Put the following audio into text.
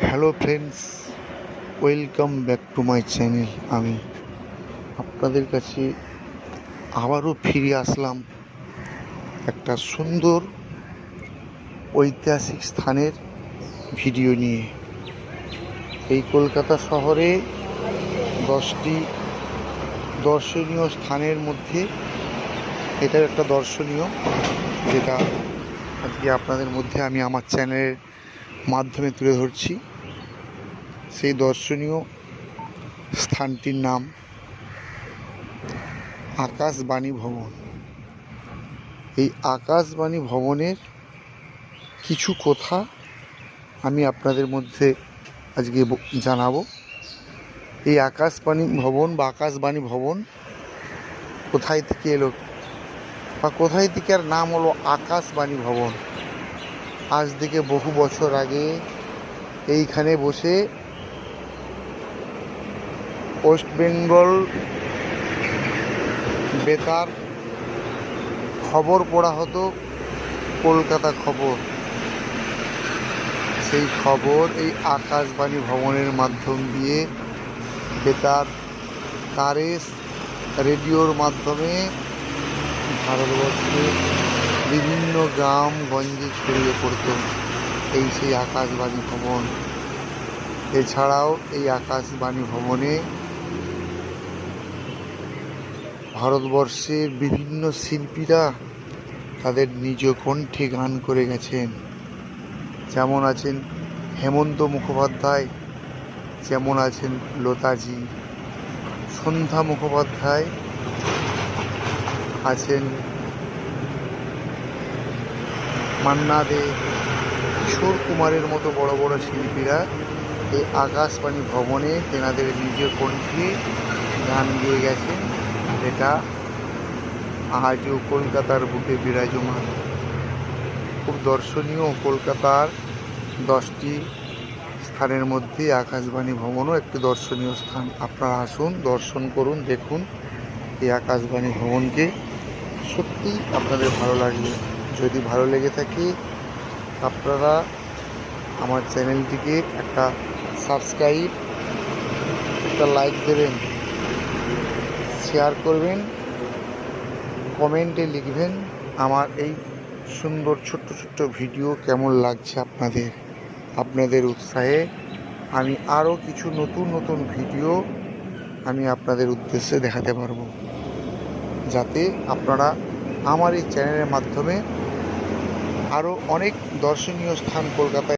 Hello friends, welcome back to my channel. আমি আপনাদের কাছে আবারও ফিরে আসলাম একটা সুন্দর ঐতিহাসিক স্থানের ভিডিও নিয়ে। এই কলকাতা শহরে 10টি দর্শনীয় স্থানের মধ্যে এটাও একটা দর্শনীয়, যেটা আজকে আপনাদের মধ্যে আমি আমার চ্যানেলের মাধ্যমে তুলে ধরছি। সেই দর্শনীয় স্থানটির নাম আকাশবাণী ভবন। এই আকাশবাণী ভবনের কিছু কথা আমি আপনাদের মধ্যে আজকে জানাবো। এই আকাশবাণী ভবন বা আকাশবাণী ভবন কোথায় থেকে এলো বা কোথায় থেকে আর নাম হলো আকাশবাণী ভবন। আজ থেকে বহু বছর আগে এইখানে বসে ওয়েস্ট বেঙ্গল বেতার খবর পড়া হতো, কলকাতা খবর। সেই খবর এই আকাশবাণী ভবনের মাধ্যম দিয়ে বেতার তারে রেডিওর মাধ্যমে ভারতবর্ষে বিভিন্ন গ্রাম গঞ্জে ছড়িয়ে পড়ত এই সেই আকাশবাণী ভবন। এছাড়াও এই আকাশবাণী ভবনে ভারতবর্ষের বিভিন্ন শিল্পীরা তাদের নিজ কণ্ঠে গান করে গেছেন। যেমন আছেন হেমন্ত মুখোপাধ্যায়, যেমন আছেন লতাজি, সন্ধ্যা মুখোপাধ্যায়, আছেন মান্না দে, কিশোর কুমারের মতো বড় বড় শিল্পীরা এই আকাশবাণী ভবনে তেনাদের নিজ কণ্ঠে গান গেয়ে গেছেন। এটা আজও কলকাতার বুকে বিরাজমান। খুব দর্শনীয় কলকাতার 10টি স্থানের মধ্যে আকাশবাণী ভবনও একটি দর্শনীয় স্থান। আপনারা আসুন, দর্শন করুন, দেখুন এই আকাশবাণী ভবনকে। সত্যিই আপনাদের ভালো লাগবে। যদি ভালো লেগে থাকে আপনারা আমার চ্যানেলটিকে একটা সাবস্ক্রাইব, একটা লাইক দেবেন, শেয়ার করবেন, কমেন্টে লিখবেন আমার এই সুন্দর ছোট্ট ছোট্ট ভিডিও কেমন লাগছে আপনাদের। আপনাদের উৎসাহে আমি আরও কিছু নতুন নতুন ভিডিও আমি আপনাদের উদ্দেশ্যে দেখাতে পারবো, যাতে আপনারা আমার এই চ্যানেলের মাধ্যমে আরও অনেক দর্শনীয় স্থান কলকাতায়